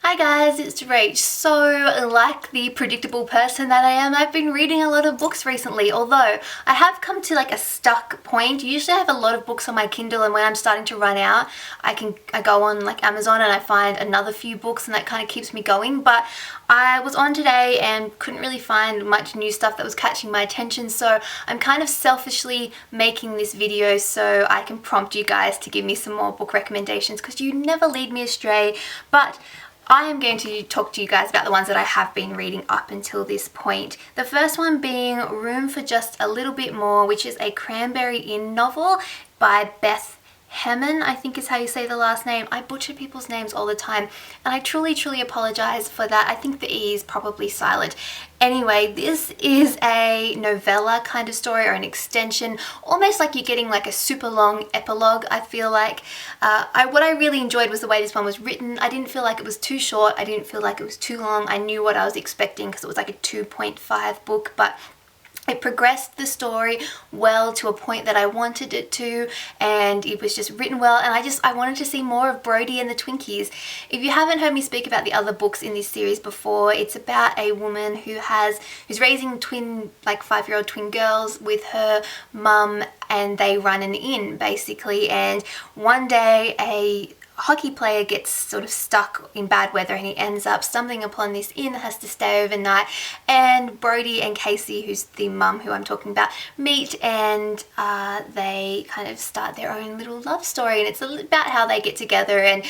Hi guys, it's Rach. So, like the predictable person that I am, I've been reading a lot of books recently, although I have come to like a stuck point. Usually I have a lot of books on my Kindle, and when I'm starting to run out, I go on like Amazon and I find another few books, and that kind of keeps me going. But I was on today and couldn't really find much new stuff that was catching my attention, so I'm kind of selfishly making this video so I can prompt you guys to give me some more book recommendations, because you never lead me astray. But I am going to talk to you guys about the ones that I have been reading up until this point. The first one being Room for Just a Little Bit More, which is a Cranberry Inn novel by Beth. Ehemann, I think is how you say the last name. I butcher people's names all the time, and I truly apologize for that. I think the E is probably silent. Anyway, this is a novella kind of story, or an extension, almost like you're getting like a super long epilogue, I feel like. What I really enjoyed was the way this one was written. I didn't feel like it was too short. I didn't feel like it was too long. I knew what I was expecting because it was like a 2.5 book, but it progressed the story well to a point that I wanted it to, and it was just written well, and I wanted to see more of Brody and the Twinkies. If you haven't heard me speak about the other books in this series before, it's about a woman who's raising twin, like 5-year-old twin girls with her mum, and they run an inn basically, and one day a hockey player gets sort of stuck in bad weather, and he ends up stumbling upon this inn, has to stay overnight, and Brody and Casey, who's the mum who I'm talking about, meet, and they kind of start their own little love story, and it's about how they get together and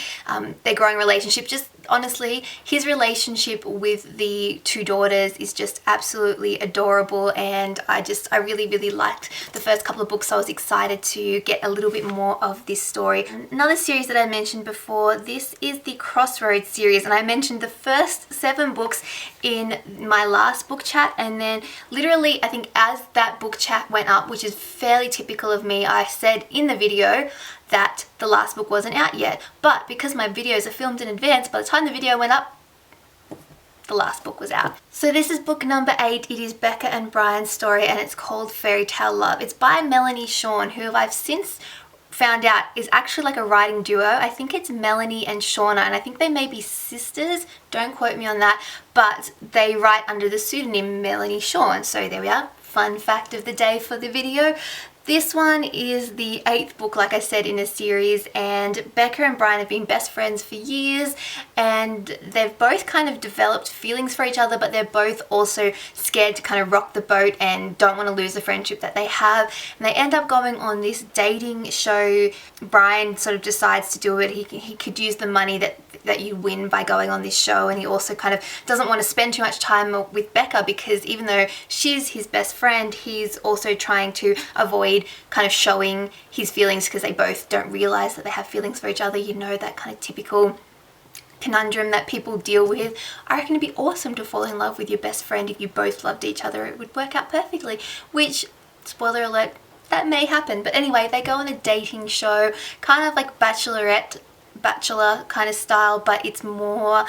their growing relationship. Just honestly, his relationship with the two daughters is just absolutely adorable, and I really liked the first couple of books. So I was excited to get a little bit more of this story. Another series that I mentioned before, this is the Crossroads series, and I mentioned the first 7 books in my last book chat, and then literally I think as that book chat went up, which is fairly typical of me, I said in the video that the last book wasn't out yet, but because my videos are filmed in advance, by the time the video went up, the last book was out. So this is book number 8. It is Becca and Brian's story, and it's called Fairytale Love. It's by Melanie Shawn, who I've since found out is actually like a writing duo. I think it's Melanie and Shauna, and I think they may be sisters. Don't quote me on that, but they write under the pseudonym Melanie Shawn. So there we are. Fun fact of the day for the video. This one is the 8th book, like I said, in a series, and Becca and Brian have been best friends for years, and they've both kind of developed feelings for each other, but they're both also scared to kind of rock the boat and don't want to lose the friendship that they have, and they end up going on this dating show. Brian sort of decides to do it. He could use the money that you win by going on this show, and he also kind of doesn't want to spend too much time with Becca, because even though she's his best friend, he's also trying to avoid kind of showing his feelings, because they both don't realize that they have feelings for each other. You know, that kind of typical conundrum that people deal with. I reckon it'd be awesome to fall in love with your best friend if you both loved each other. It would work out perfectly, which, spoiler alert, that may happen. But anyway, they go on a dating show, kind of like Bachelor kind of style, but it's more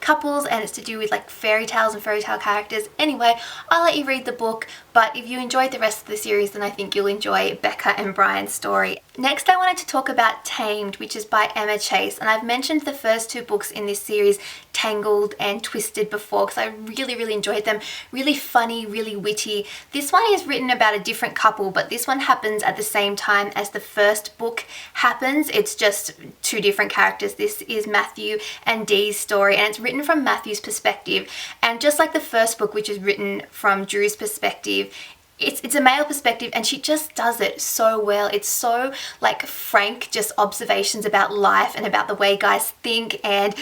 couples, and it's to do with like fairy tales and fairy tale characters. Anyway, I'll let you read the book, but if you enjoyed the rest of the series, then I think you'll enjoy Becca and Brian's story. Next, I wanted to talk about Tamed, which is by Emma Chase, and I've mentioned the first 2 books in this series, Tangled and Twisted, before, because I really enjoyed them. Really funny, really witty. This one is written about a different couple, but this one happens at the same time as the first book happens. It's just 2 different characters. This is Matthew and Dee's story, and it's written from Matthew's perspective, and just like the first book, which is written from Drew's perspective, it's a male perspective, and she just does it so well. It's so like frank, just observations about life and about the way guys think, and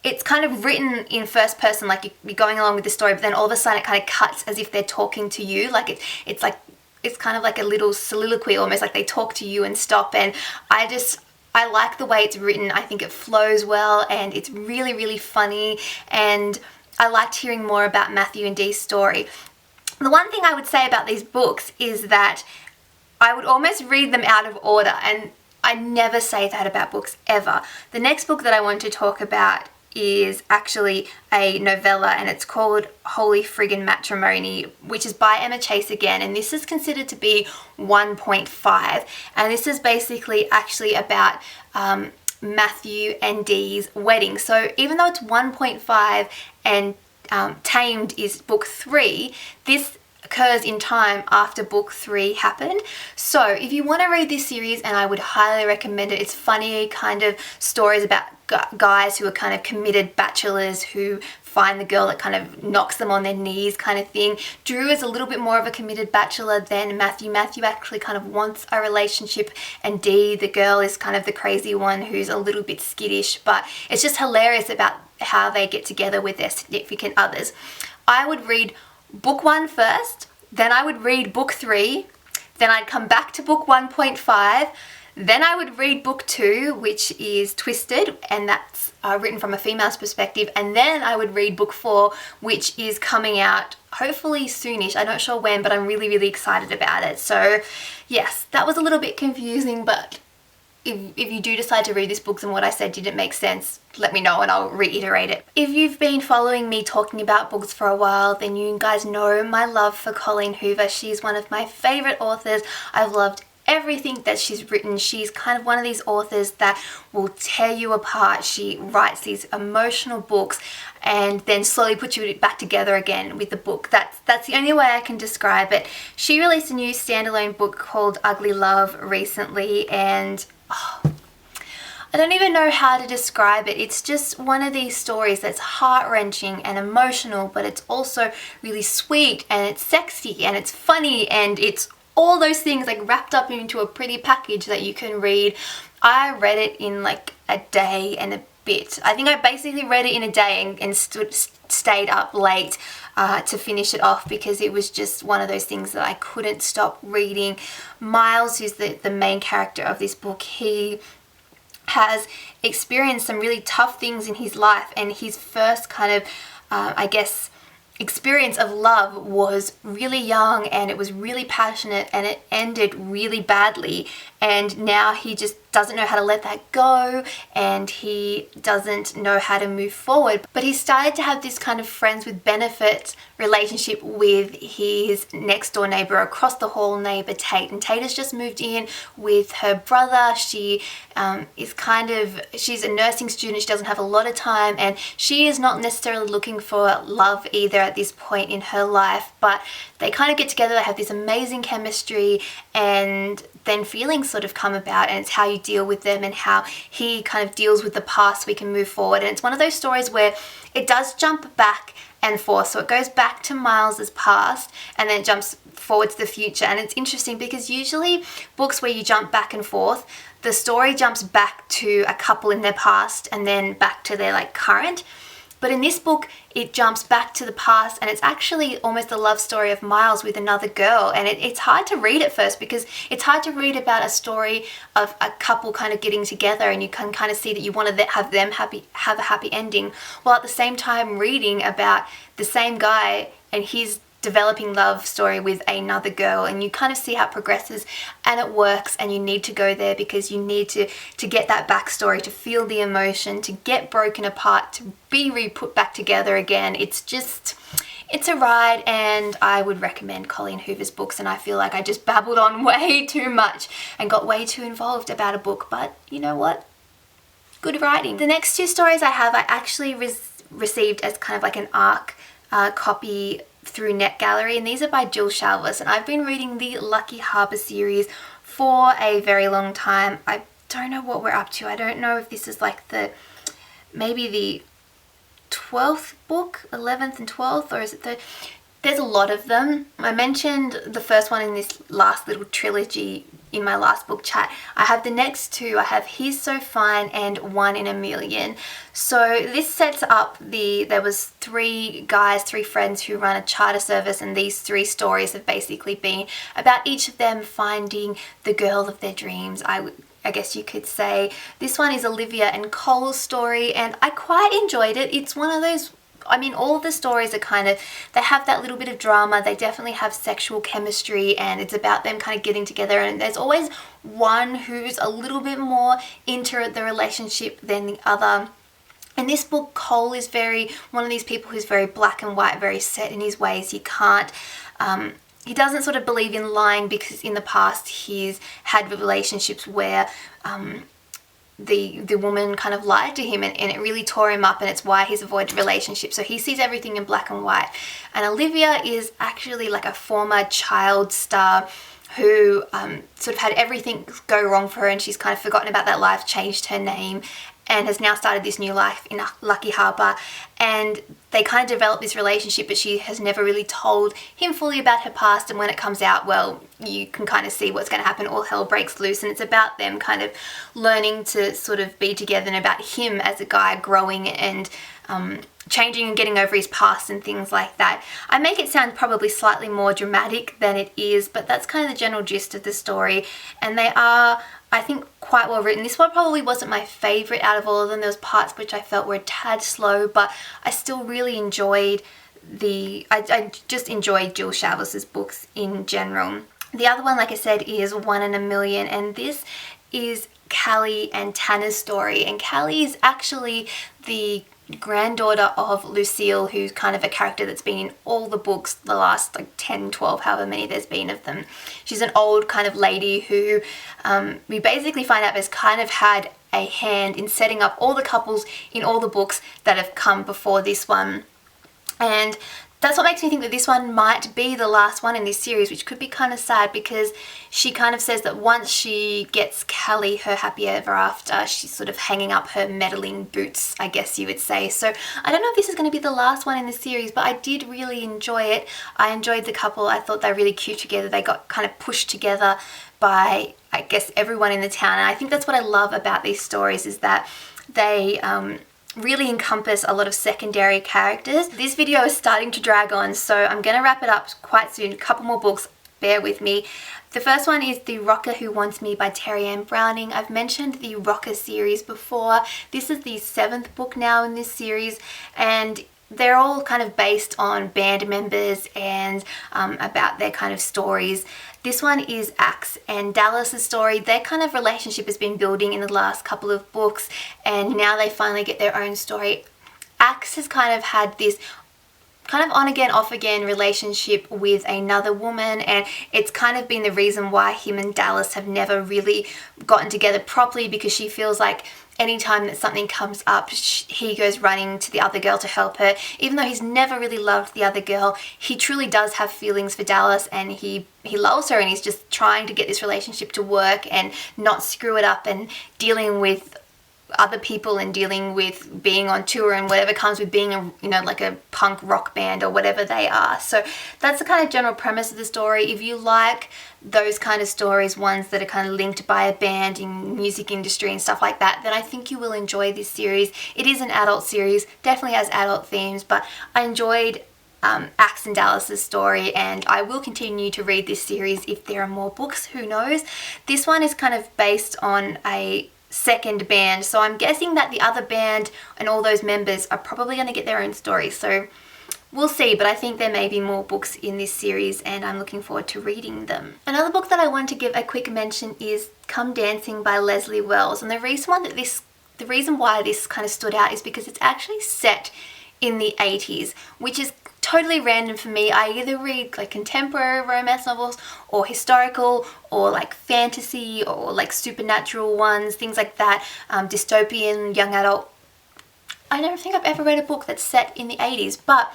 it's kind of written in first person, like you're going along with the story, but then all of a sudden it kind of cuts as if they're talking to you. Like it's kind of like a little soliloquy, almost like they talk to you and stop, and I like the way it's written. I think it flows well, and it's really funny, and I liked hearing more about Matthew and Dee's story. The one thing I would say about these books is that I would almost read them out of order, and I never say that about books ever. The next book that I want to talk about is actually a novella, and it's called Holy Friggin' Matrimony, which is by Emma Chase again, and this is considered to be 1.5, and this is basically actually about Matthew and Dee's wedding. So even though it's 1.5 and Tamed is book 3, this occurs in time after book 3 happened. So if you want to read this series, and I would highly recommend it, it's funny kind of stories about guys who are kind of committed bachelors who find the girl that kind of knocks them on their knees kind of thing. Drew is a little bit more of a committed bachelor than Matthew. Matthew actually kind of wants a relationship, and Dee, the girl, is kind of the crazy one who's a little bit skittish, but it's just hilarious about how they get together with their significant others. I would read book 1 first, then I would read book 3, then I'd come back to book 1.5, then I would read book 2, which is Twisted, and that's written from a female's perspective, and then I would read book 4, which is coming out hopefully soonish. I'm not sure when, but I'm really, really excited about it. So yes, that was a little bit confusing, but if you do decide to read this book and what I said didn't make sense, let me know and I'll reiterate it. If you've been following me talking about books for a while, then you guys know my love for Colleen Hoover. She's one of my favorite authors. I've loved everything that she's written. She's kind of one of these authors that will tear you apart. She writes these emotional books and then slowly puts you back together again with the book. That's the only way I can describe it. She released a new standalone book called Ugly Love recently, and I don't even know how to describe it. It's just one of these stories that's heart-wrenching and emotional, but it's also really sweet, and it's sexy, and it's funny, and it's all those things like wrapped up into a pretty package that you can read. I read it in like a day and a bit. I think I basically read it in a day and stayed up late to finish it off, because it was just one of those things that I couldn't stop reading. Miles, who's the main character of this book, he has experienced some really tough things in his life, and his first kind of, I guess, experience of love was really young, and it was really passionate, and it ended really badly, and now he just doesn't know how to let that go, and he doesn't know how to move forward. But he started to have this kind of friends with benefits relationship with his next door neighbor, across the hall neighbor, Tate. And Tate has just moved in with her brother. She she's a nursing student. She doesn't have a lot of time, and she is not necessarily looking for love either at this point in her life, but they kind of get together. They have this amazing chemistry, and then feelings sort of come about, and it's how you deal with them and how he kind of deals with the past so we can move forward. And it's one of those stories where it does jump back and forth, so it goes back to Miles's past and then it jumps forward to the future. And it's interesting because usually books where you jump back and forth, the story jumps back to a couple in their past and then back to their like current. But in this book, it jumps back to the past, and it's actually almost a love story of Miles with another girl. And it's hard to read at first, because it's hard to read about a story of a couple kind of getting together, and you can kind of see that you want to have them have a happy ending, while at the same time reading about the same guy and his developing love story with another girl. And you kind of see how it progresses, and it works, and you need to go there because you need to get that backstory, to feel the emotion, to get broken apart, to be re-put back together again. It's a ride, and I would recommend Colleen Hoover's books. And I feel like I just babbled on way too much and got way too involved about a book, but you know what? Good writing. The next 2 stories I actually received as kind of like an ARC copy through NetGallery, and these are by Jill Shalvis, and I've been reading the Lucky Harbour series for a very long time. I don't know what we're up to. I don't know if this is like maybe the 12th book, 11th and 12th, or is it there's a lot of them. I mentioned the first one in this last little trilogy in my last book chat. I have the next 2. I have He's So Fine and 1 in a Million. So this sets up there was 3 guys, 3 friends who run a charter service, and these 3 stories have basically been about each of them finding the girl of their dreams. I guess you could say this one is Olivia and Cole's story, and I quite enjoyed it. It's one of those, I mean, all of the stories are kind of, they have that little bit of drama, they definitely have sexual chemistry, and it's about them kind of getting together, and there's always one who's a little bit more into the relationship than the other. In this book, Cole is one of these people who's very black and white, very set in his ways. He doesn't sort of believe in lying, because in the past he's had relationships where the woman kind of lied to him, and it really tore him up, and it's why he's avoided relationships. So he sees everything in black and white. And Olivia is actually like a former child star who sort of had everything go wrong for her, and she's kind of forgotten about that life, changed her name, and has now started this new life in Lucky Harbour. And they kind of develop this relationship, but she has never really told him fully about her past. And when it comes out, well, you can kind of see what's going to happen. All hell breaks loose, and it's about them kind of learning to sort of be together, and about him as a guy growing and changing and getting over his past and things like that. I make it sound probably slightly more dramatic than it is, but that's kind of the general gist of the story. And they are, I think, quite well written. This one probably wasn't my favourite out of all of them. There was parts which I felt were a tad slow, but I still really enjoyed I just enjoyed Jill Shalvis's books in general. The other one, like I said, is One in a Million, and this is Callie and Tanner's story. And Callie is actually the granddaughter of Lucille, who's kind of a character that's been in all the books, the last like 10, 12, however many there's been of them. She's an old kind of lady who we basically find out has kind of had a hand in setting up all the couples in all the books that have come before this one. And that's what makes me think that this one might be the last one in this series, which could be kind of sad, because she kind of says that once she gets Callie her happy ever after, she's sort of hanging up her meddling boots, I guess you would say. So I don't know if this is going to be the last one in the series, but I did really enjoy it. I enjoyed the couple. I thought they were really cute together. They got kind of pushed together by, I guess, everyone in the town. And I think that's what I love about these stories, is that they really encompass a lot of secondary characters. This video is starting to drag on, so I'm going to wrap it up quite soon. A couple more books, bear with me. The first one is The Rocker Who Wants Me by Terri Anne Browning. I've mentioned the Rocker series before. This is the 7th book now in this series, and they're all kind of based on band members and about their kind of stories. This one is Axe and Dallas's story. Their kind of relationship has been building in the last couple of books, and now they finally get their own story. Axe has kind of had this kind of on again, off again relationship with another woman, and it's kind of been the reason why him and Dallas have never really gotten together properly, because she feels like anytime that something comes up, he goes running to the other girl to help her. Even though he's never really loved the other girl, he truly does have feelings for Dallas, and he loves her, and he's just trying to get this relationship to work and not screw it up, and dealing with other people and dealing with being on tour and whatever comes with being a, you know, like a punk rock band or whatever they are. So that's the kind of general premise of the story. If you like those kind of stories, ones that are kind of linked by a band in music industry and stuff like that, then I think you will enjoy this series. It is an adult series, definitely has adult themes, but I enjoyed Axe and Dallas's story, and I will continue to read this series if there are more books, who knows. This one is kind of based on a second band, so I'm guessing that the other band and all those members are probably going to get their own story, so we'll see. But I think there may be more books in this series, and I'm looking forward to reading them. Another book that I want to give a quick mention is Come Dancing by Leslie Wells, and the reason why this kind of stood out is because it's actually set in the 80s, which is totally random for me. I either read like contemporary romance novels or historical or like fantasy or like supernatural ones, things like that, dystopian, young adult. I don't think I've ever read a book that's set in the 80s, but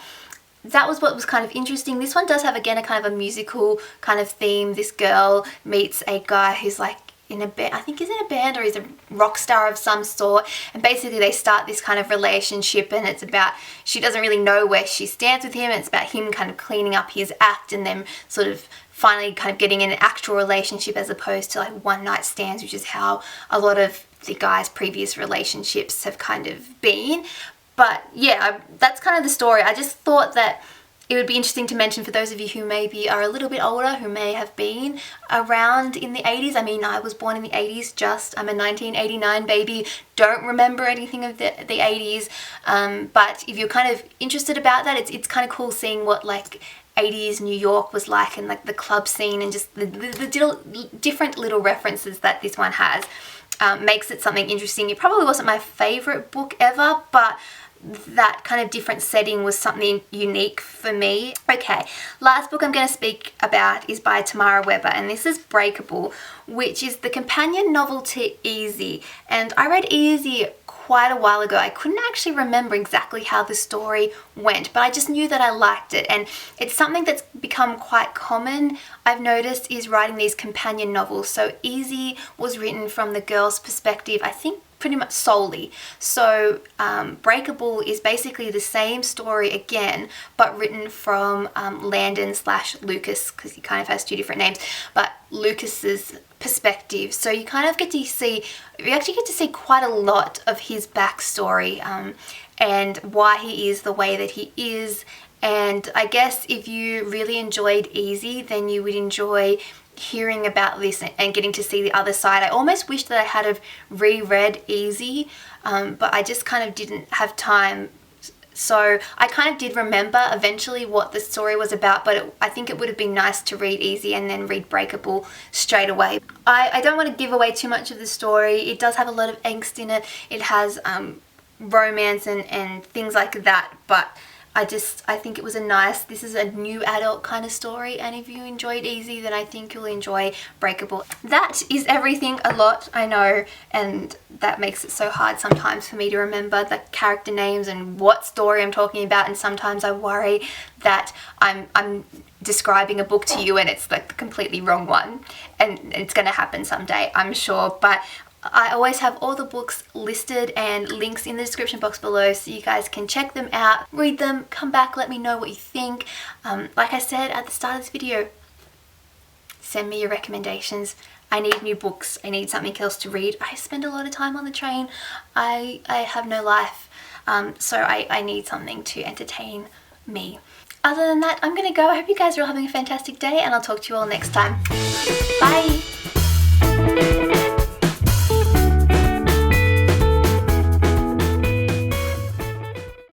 that was what was kind of interesting. This one does have, again, a kind of a musical kind of theme. This girl meets a guy who's like in a band, I think he's in a band, or he's a rock star of some sort, and basically they start this kind of relationship, and it's about, she doesn't really know where she stands with him, and it's about him kind of cleaning up his act and them sort of finally kind of getting in an actual relationship, as opposed to like one night stands, which is how a lot of the guys' previous relationships have kind of been. But yeah, that's kind of the story. I just thought that it would be interesting to mention for those of you who maybe are a little bit older, who may have been around in the 80s. I mean, I was born in the 80s, I'm a 1989 baby, don't remember anything of the 80s. But if you're kind of interested about that, it's kind of cool seeing what like 80s New York was like, and like the club scene, and just the different little references that this one has makes it something interesting. It probably wasn't my favorite book ever, but that kind of different setting was something unique for me. Okay, last book I'm going to speak about is by Tammara Webber, and this is Breakable, which is the companion novel to Easy. And I read Easy quite a while ago. I couldn't actually remember exactly how the story went, but I just knew that I liked it. And it's something that's become quite common, I've noticed, is writing these companion novels. So Easy was written from the girl's perspective, I think pretty much solely. So Breakable is basically the same story again, but written from Landon/Lucas, because he kind of has two different names, but Lucas's perspective. So you kind of get to see, you actually get to see quite a lot of his backstory and why he is the way that he is. And I guess if you really enjoyed Easy, then you would enjoy hearing about this and getting to see the other side. I almost wish that I had have reread Easy, but I just kind of didn't have time. So I kind of did remember eventually what the story was about, but I think it would have been nice to read Easy and then read Breakable straight away. I don't want to give away too much of the story. It does have a lot of angst in it. It has romance and things like that, but I think it was this is a new adult kind of story, and if you enjoyed Easy, then I think you'll enjoy Breakable. That is everything, a lot, I know, and that makes it so hard sometimes for me to remember the character names and what story I'm talking about, and sometimes I worry that I'm describing a book to you and it's like the completely wrong one, and it's going to happen someday, I'm sure, but I always have all the books listed and links in the description box below, so you guys can check them out, read them, come back, let me know what you think. Like I said at the start of this video, send me your recommendations. I need new books. I need something else to read. I spend a lot of time on the train. I have no life, so I need something to entertain me. Other than that, I'm going to go. I hope you guys are all having a fantastic day, and I'll talk to you all next time. Bye!